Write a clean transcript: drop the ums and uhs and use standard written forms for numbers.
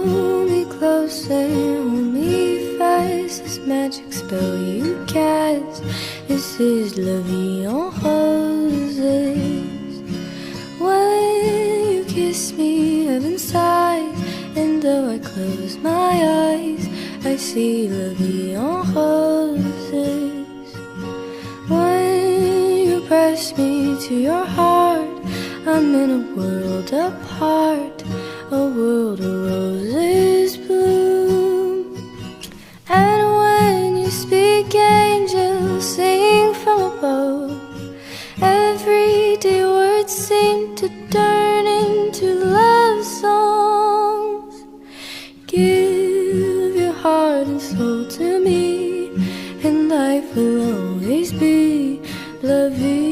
Pull me close and hold me fast. This magic spell you cast. This is La Vie en Roses. When you kiss me, heaven sighs, and though I close my eyes, I see La Vie en Roses. When you press me to your heart, I'm in a world apart, a world of roses bloom. And when you speak, angels sing from above. Everyday words seem to turn into love songs. Give your heart and soul to me, and life will always be La Vie